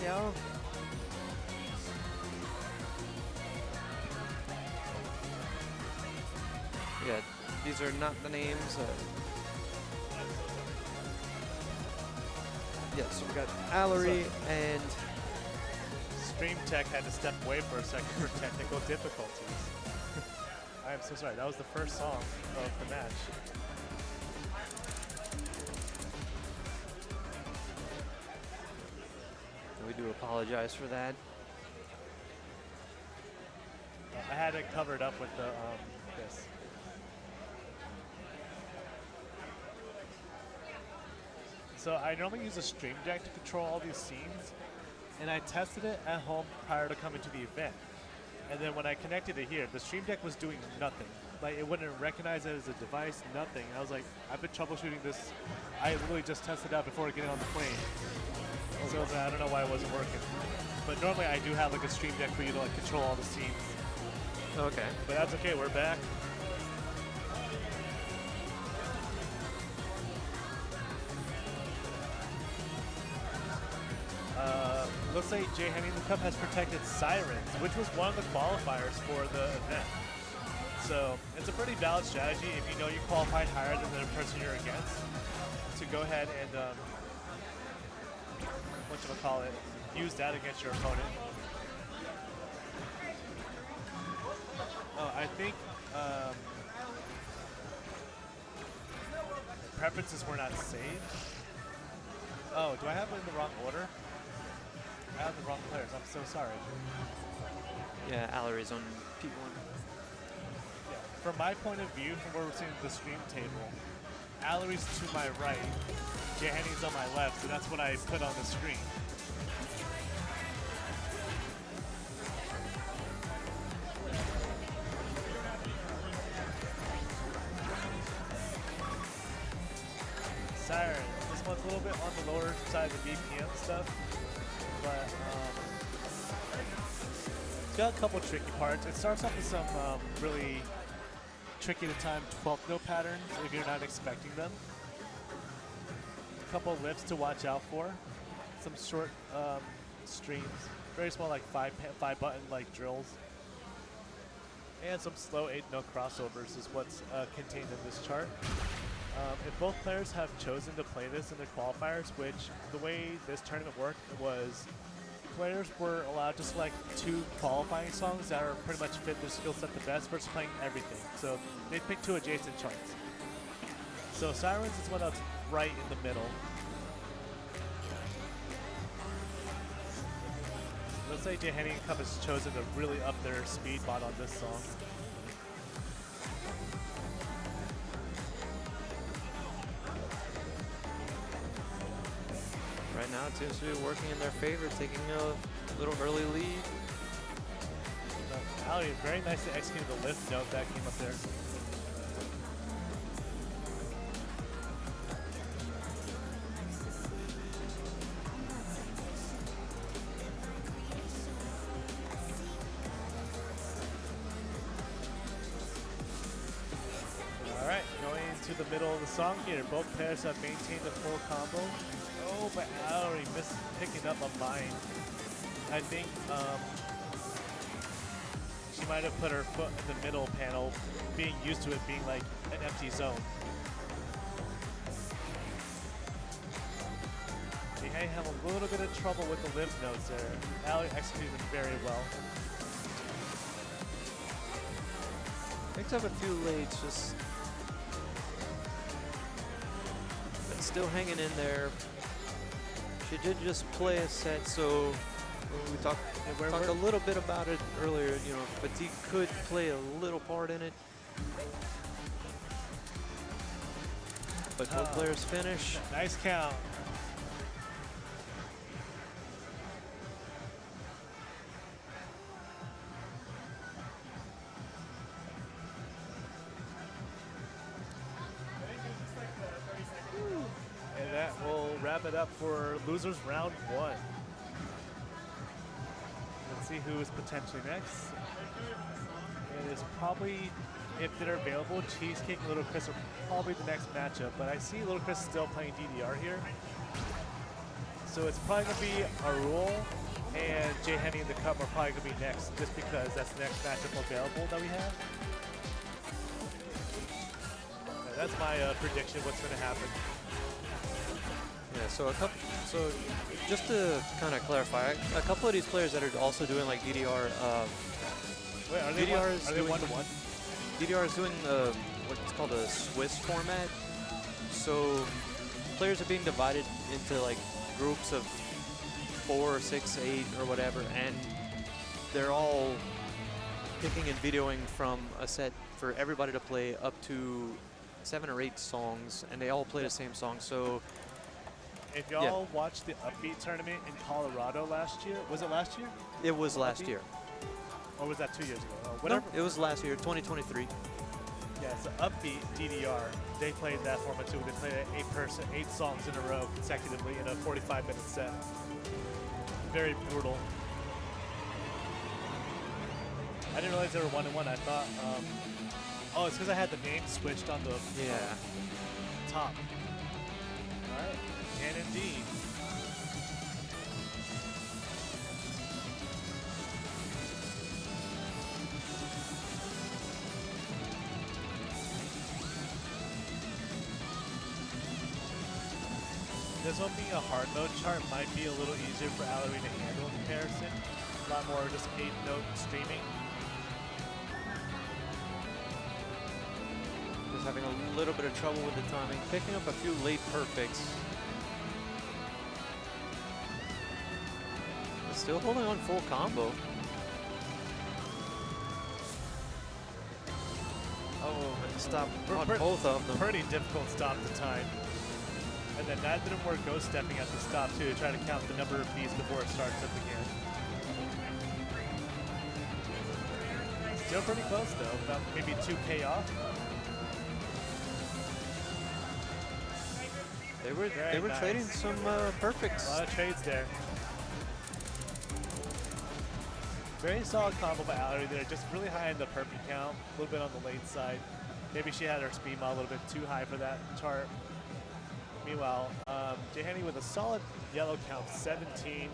Yeah. Yeah, these are not the names. Yeah, so we got Aleree and Stream Tech had to step away for a second for technical difficulties. I am so sorry. That was the first song of the match. we do apologize for that. I had it covered up with the this. So I normally use a Stream Deck to control all these scenes, and I tested it at home prior to coming to the event. And then when I connected it here, the Stream Deck was doing nothing. Like, it wouldn't recognize it as a device, nothing. I was like, I've been troubleshooting this. I literally just tested it out before getting on the plane. So I don't know why it wasn't working. But normally I do have like a Stream Deck for you to like control all the scenes. Okay. But that's okay, we're back. Looks like Jhennyinthecup has protected Sirens, which was one of the qualifiers for the event. So it's a pretty valid strategy if you know you qualified higher than the person you're against, to go ahead and whatchamacallit, use that against your opponent. Oh, I think preferences were not saved. Oh, do I have it in the wrong order? I have the wrong players. I'm so sorry. Yeah, Aleree's on P1. Yeah. From my point of view, from where we're seeing the stream table, Aleree's to my right, Jhenny's on my left, so that's what I put on the screen. Siren, this one's a little bit on the lower side of the BPM stuff, but it's got a couple tricky parts. It starts off with some really tricky to time 12th note patterns if you're not expecting them. A couple lifts to watch out for. Some short streams, very small, like five button like drills, and some slow 8-note crossovers is what's contained in this chart. If both players have chosen to play this in their qualifiers, which the way this tournament worked was players were allowed to select 2 qualifying songs that are pretty much fit their skill set the best versus playing everything. So they picked 2 adjacent charts. So Sirens is one that's right in the middle. Let's say Jhennyinthecup has chosen to really up their speed bot on this song. Right now it seems to be working in their favor, taking a little early lead. Aleree very nicely executed the lift note that came up there. Alright, going into the middle of the song here. Both pairs have maintained the full combo. Oh, but Aleree missed picking up a mine. I think she might have put her foot in the middle panel, being used to it being like an empty zone. They have a little bit of trouble with the lift notes there. Aleree executed them very well. Picks up a few lates, just but still hanging in there. She did just play a set, so we talked a little bit about it earlier. You know, fatigue could play a little part in it, but both players finish. Nice count. And that will wrap it up for losers round 1. Let's see who is potentially next. It is probably, if they're available, Cheesecake and Little Chris are probably the next matchup, but I see Little Chris still playing DDR here. So it's probably going to be Aleree and Jhennyinthecup are probably going to be next, just because that's the next matchup available that we have. Yeah, that's my prediction of what's going to happen. Yeah, so just to kind of clarify, a couple of these players that are also doing like DDR, Wait, are they one-to-one? DDR is doing what's called a Swiss format. So players are being divided into like groups of 4, 6, 8, or whatever, and they're all picking and videoing from a set for everybody to play up to 7 or 8 songs, and they all play the same song. So if y'all watched the Upbeat tournament in Colorado last year, was it last year? It was last year. Or was that 2 years ago? Whatever. No, it was last year, 2023. Yeah, so Upbeat DDR, they played that format too. They played 8 songs in a row consecutively in a 45-minute set. Very brutal. I didn't realize they were 1-1. I thought, oh, it's because I had the name switched on the top. All right, and indeed. This one being a hard mode chart might be a little easier for Aleree to handle in comparison. A lot more just 8-note streaming. Just having a little bit of trouble with the timing. Picking up a few late perfects. But still holding on full combo. Oh, and stop on both of them. Pretty difficult stop to time. And then that didn't work ghost stepping at the stop too, to try to count the number of beats before it starts up again. Still pretty close though, about maybe 2K off. They were nice. trading some perfects. A lot of trades there. Very solid combo by Aleree there, just really high in the perfect count, a little bit on the late side. Maybe she had her speed mod a little bit too high for that chart. Meanwhile, Jhenny with a solid yellow count, 17,